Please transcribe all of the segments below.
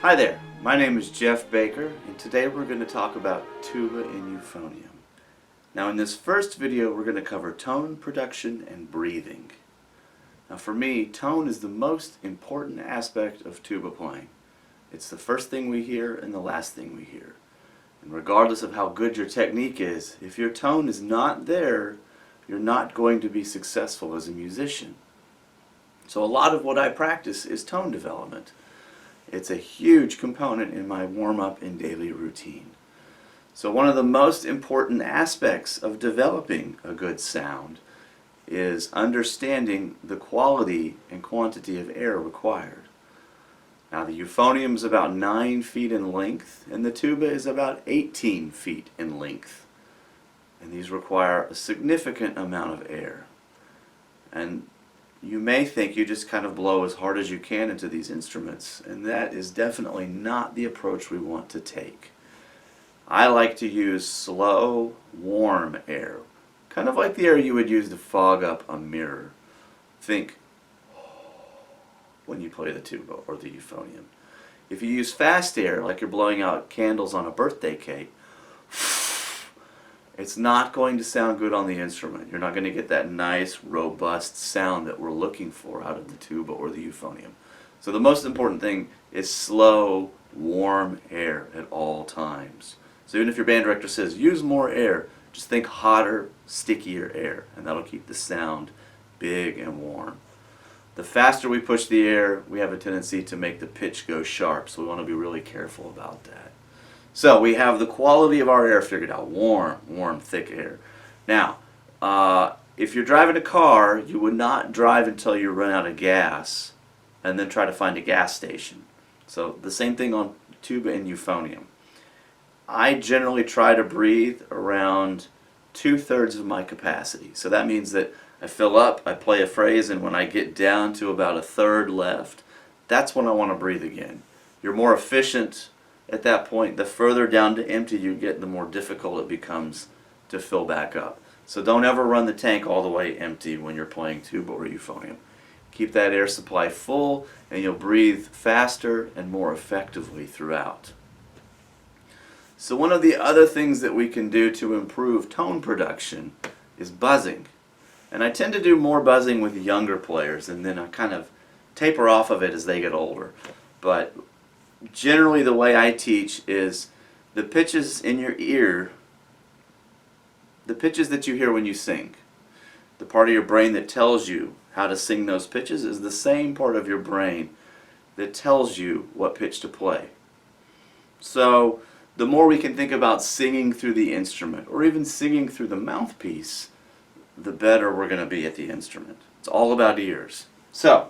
Hi there, my name is Jeff Baker, and today we're going to talk about tuba and euphonium. Now in this first video we're going to cover tone production and breathing. Now for me, tone is the most important aspect of tuba playing. It's the first thing we hear and the last thing we hear. And regardless of how good your technique is, if your tone is not there, you're not going to be successful as a musician. So a lot of what I practice is tone development. It's a huge component in my warm-up and daily routine. So one of the most important aspects of developing a good sound is understanding the quality and quantity of air required. Now the euphonium is about 9 feet in length and the tuba is about 18 feet in length. And these require a significant amount of air. And you may think you just kind of blow as hard as you can into these instruments, and that is definitely not the approach we want to take. I like to use slow, warm air, kind of like the air you would use to fog up a mirror. Think when you play the tuba or the euphonium. If you use fast air, like you're blowing out candles on a birthday cake, it's not going to sound good on the instrument. You're not going to get that nice, robust sound that we're looking for out of the tuba or the euphonium. So the most important thing is slow, warm air at all times. So even if your band director says, use more air, just think hotter, stickier air, and that'll keep the sound big and warm. The faster we push the air, we have a tendency to make the pitch go sharp, so we want to be really careful about that. So we have the quality of our air figured out. Warm, thick air. Now, if you're driving a car, you would not drive until you run out of gas and then try to find a gas station. So the same thing on tuba and euphonium. I generally try to breathe around 2/3 of my capacity. So that means that I fill up, I play a phrase, and when I get down to about 1/3 left, that's when I want to breathe again. You're more efficient at that point. The further down to empty you get, the more difficult it becomes to fill back up. So don't ever run the tank all the way empty when you're playing tuba or euphonium. Keep that air supply full and you'll breathe faster and more effectively throughout. So one of the other things that we can do to improve tone production is buzzing. And I tend to do more buzzing with younger players, and then I kind of taper off of it as they get older. But generally the way I teach is the pitches in your ear, the pitches that you hear when you sing, the part of your brain that tells you how to sing those pitches is the same part of your brain that tells you what pitch to play. So the more we can think about singing through the instrument or even singing through the mouthpiece, the better we're going to be at the instrument. It's all about ears. So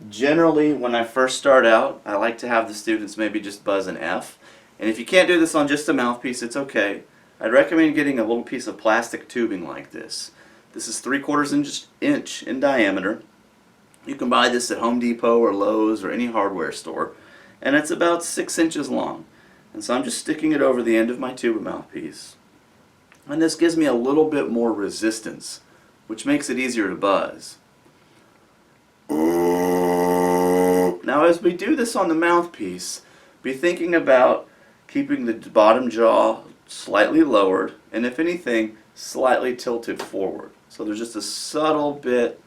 generally, when I first start out, I like to have the students maybe just buzz an F. And if you can't do this on just a mouthpiece, it's okay. I'd recommend getting a little piece of plastic tubing like this. This is 3/4 inch in diameter. You can buy this at Home Depot or Lowe's or any hardware store. And it's about 6 inches long. And so I'm just sticking it over the end of my tuba mouthpiece. And this gives me a little bit more resistance, which makes it easier to buzz. Now as we do this on the mouthpiece, be thinking about keeping the bottom jaw slightly lowered and, if anything, slightly tilted forward. So there's just a subtle bit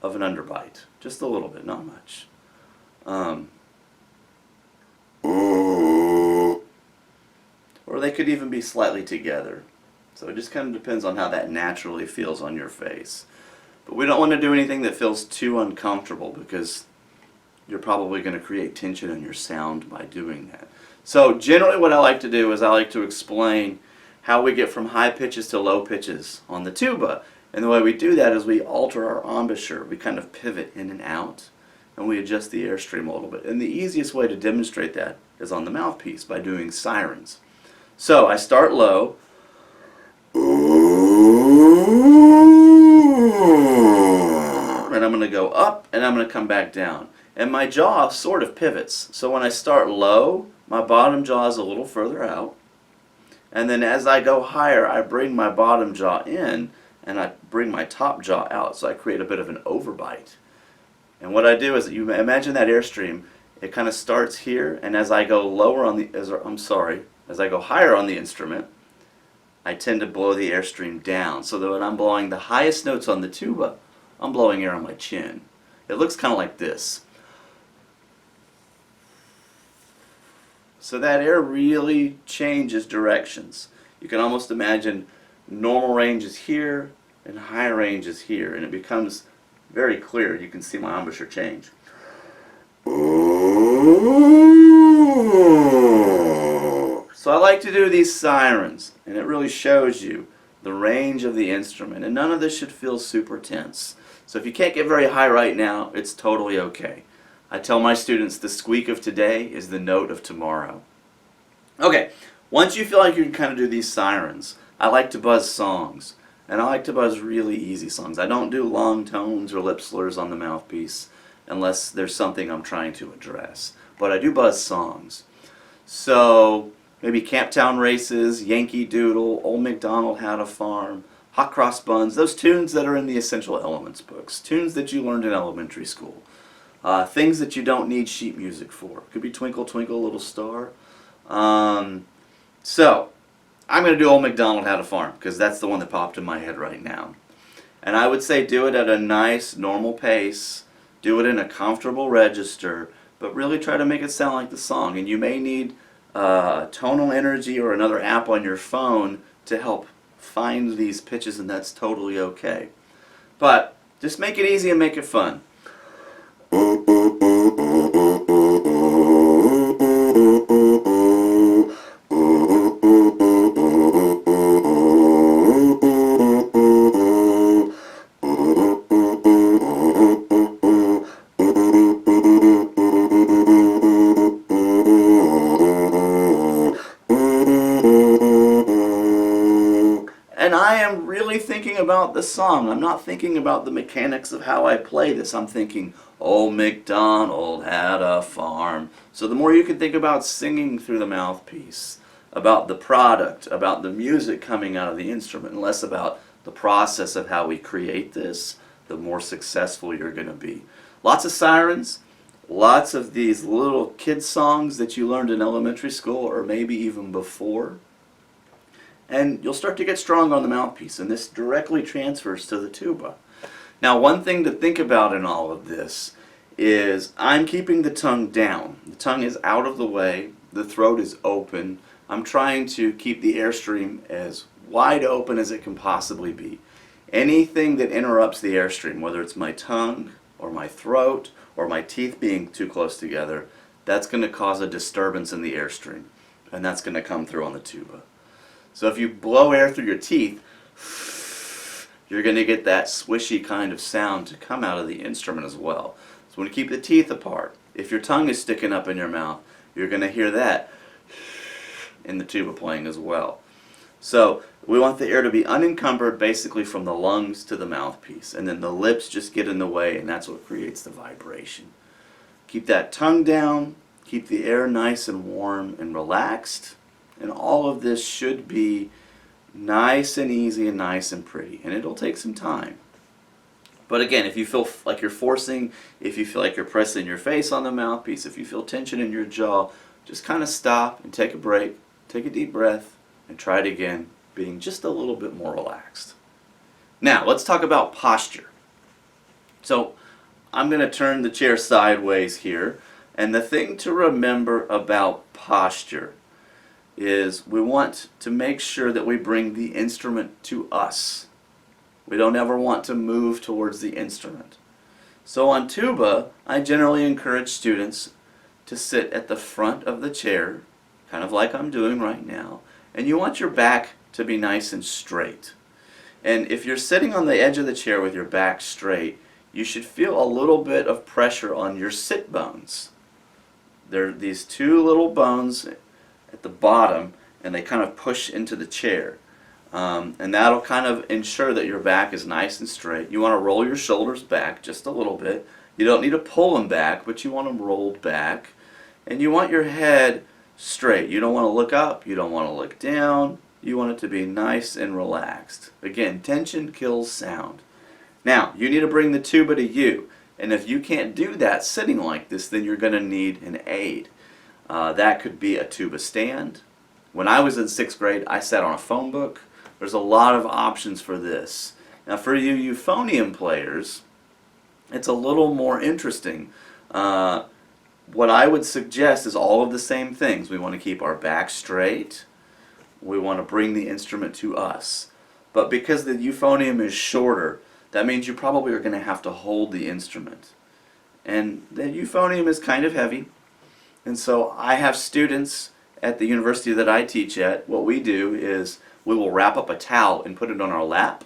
of an underbite. Just a little bit, not much. Or they could even be slightly together. So it just kind of depends on how that naturally feels on your face. But we don't want to do anything that feels too uncomfortable, because you're probably going to create tension in your sound by doing that. So generally what I like to do is I like to explain how we get from high pitches to low pitches on the tuba. And the way we do that is we alter our embouchure. We kind of pivot in and out, and we adjust the airstream a little bit. And the easiest way to demonstrate that is on the mouthpiece by doing sirens. So I start low, and I'm going to go up and I'm going to come back down. And my jaw sort of pivots. So when I start low, my bottom jaw is a little further out. And then as I go higher, I bring my bottom jaw in and I bring my top jaw out. So I create a bit of an overbite. And what I do is, you imagine that airstream, It kind of starts here, and as I go lower on the, as I go higher on the instrument, I tend to blow the airstream down, so that when I'm blowing the highest notes on the tuba, I'm blowing air on my chin. It looks kind of like this. So that air really changes directions. You can almost imagine normal range is here and high range is here, and it becomes very clear. You can see my embouchure change. So I like to do these sirens, and it really shows you the range of the instrument, and none of this should feel super tense. So if you can't get very high right now, it's totally okay. I tell my students the squeak of today is the note of tomorrow. Okay, once you feel like you can kind of do these sirens, I like to buzz songs, and I like to buzz really easy songs. I don't do long tones or lip slurs on the mouthpiece unless there's something I'm trying to address. But I do buzz songs. So maybe Camptown Races, Yankee Doodle, Old MacDonald Had a Farm, Hot Cross Buns, those tunes that are in the Essential Elements books, tunes that you learned in elementary school, things that you don't need sheet music for. Could be Twinkle Twinkle Little Star. So I'm going to do Old MacDonald Had a Farm because that's the one that popped in my head right now. And I would say do it at a nice normal pace, do it in a comfortable register, but really try to make it sound like the song. And you may need Tonal Energy or another app on your phone to help find these pitches, and that's totally okay. But just make it easy and make it fun. And I am really thinking about the song. I'm not thinking about the mechanics of how I play this. I'm thinking, Old MacDonald had a farm. So the more you can think about singing through the mouthpiece, about the product, about the music coming out of the instrument, and less about the process of how we create this, the more successful you're going to be. Lots of sirens, lots of these little kid songs that you learned in elementary school or maybe even before. And you'll start to get strong on the mouthpiece, and this directly transfers to the tuba. Now, one thing to think about in all of this is I'm keeping the tongue down. The tongue is out of the way, the throat is open. I'm trying to keep the airstream as wide open as it can possibly be. Anything that interrupts the airstream, whether it's my tongue or my throat or my teeth being too close together, that's going to cause a disturbance in the airstream, and that's going to come through on the tuba. So if you blow air through your teeth, you're going to get that swishy kind of sound to come out of the instrument as well. So when you keep the teeth apart, if your tongue is sticking up in your mouth, you're going to hear that in the tuba playing as well. So we want the air to be unencumbered basically from the lungs to the mouthpiece, and then the lips just get in the way, and that's what creates the vibration. Keep that tongue down, keep the air nice and warm and relaxed. And all of this should be nice and easy and nice and pretty. And it'll take some time. But again, if you feel like you're forcing, if you feel like you're pressing your face on the mouthpiece, if you feel tension in your jaw, just kind of stop and take a break, take a deep breath, and try it again, being just a little bit more relaxed. Now, let's talk about posture. So, I'm going to turn the chair sideways here. And the thing to remember about posture is we want to make sure that we bring the instrument to us. We don't ever want to move towards the instrument. So on tuba, I generally encourage students to sit at the front of the chair, kind of like I'm doing right now, and you want your back to be nice and straight. And if you're sitting on the edge of the chair with your back straight, you should feel a little bit of pressure on your sit bones. There are these two little bones at the bottom, and they kind of push into the chair. And that'll kind of ensure that your back is nice and straight. You want to roll your shoulders back just a little bit. You don't need to pull them back, but you want them rolled back. And you want your head straight. You don't want to look up. You don't want to look down. You want it to be nice and relaxed. Again, tension kills sound. Now, you need to bring the tuba to you. And if you can't do that sitting like this, then you're going to need an aid. That could be a tuba stand. When I was in 6th grade, I sat on a phone book. There's a lot of options for this. Now for you euphonium players, it's a little more interesting. What I would suggest is all of the same things. We want to keep our back straight. We want to bring the instrument to us. But because the euphonium is shorter, that means you probably are going to have to hold the instrument. And the euphonium is kind of heavy. And so I have students at the university that I teach at. What we do is we will wrap up a towel and put it on our lap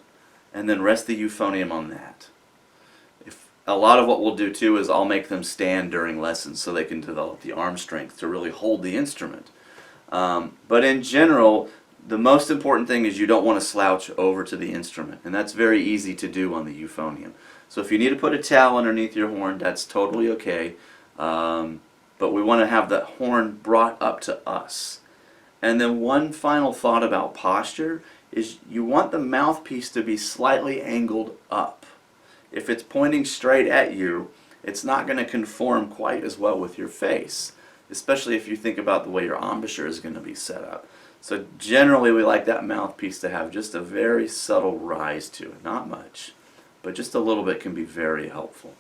and then rest the euphonium on that. A lot of what we'll do too is I'll make them stand during lessons so they can develop the arm strength to really hold the instrument. But in general, the most important thing is you don't want to slouch over to the instrument, and that's very easy to do on the euphonium. So if you need to put a towel underneath your horn, that's totally okay. But we want to have that horn brought up to us. And then one final thought about posture is you want the mouthpiece to be slightly angled up. If it's pointing straight at you, it's not going to conform quite as well with your face, especially if you think about the way your embouchure is going to be set up. So generally we like that mouthpiece to have just a very subtle rise to it. Not much, but just a little bit can be very helpful.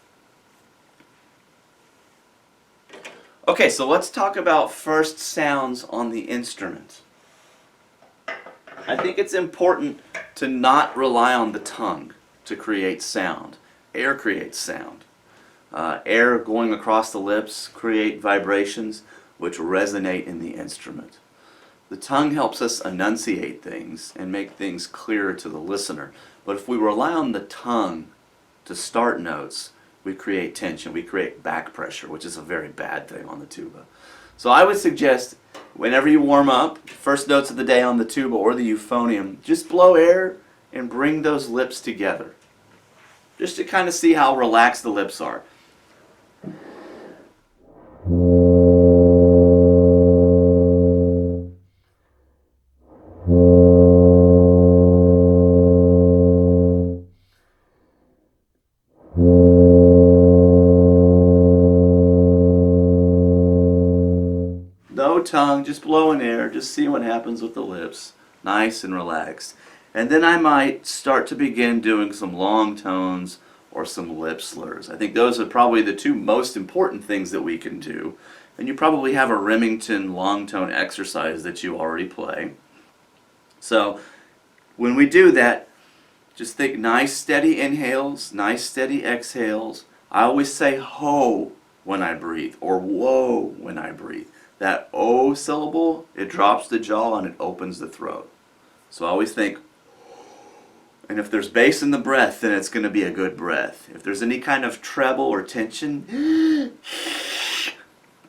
Okay, so let's talk about first sounds on the instrument. I think it's important to not rely on the tongue to create sound. Air creates sound. Air going across the lips create vibrations which resonate in the instrument. The tongue helps us enunciate things and make things clearer to the listener. But if we rely on the tongue to start notes, we create tension, we create back pressure, which is a very bad thing on the tuba. So I would suggest whenever you warm up, first notes of the day on the tuba or the euphonium, just blow air and bring those lips together. Just to kind of see how relaxed the lips are. No tongue, just blowing air, just see what happens with the lips. Nice and relaxed. And then I might start to begin doing some long tones or some lip slurs. I think those are probably the two most important things that we can do. And you probably have a Remington long tone exercise that you already play. So when we do that, just think nice steady inhales, nice steady exhales. I always say ho when I breathe or whoa when I breathe. That O syllable, it drops the jaw and it opens the throat. So I always think, and if there's bass in the breath, then it's going to be a good breath. If there's any kind of treble or tension,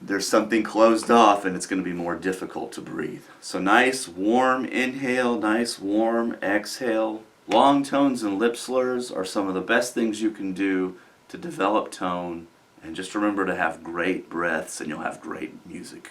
there's something closed off and it's going to be more difficult to breathe. So nice warm inhale, nice warm exhale. Long tones and lip slurs are some of the best things you can do to develop tone. And just remember to have great breaths and you'll have great music.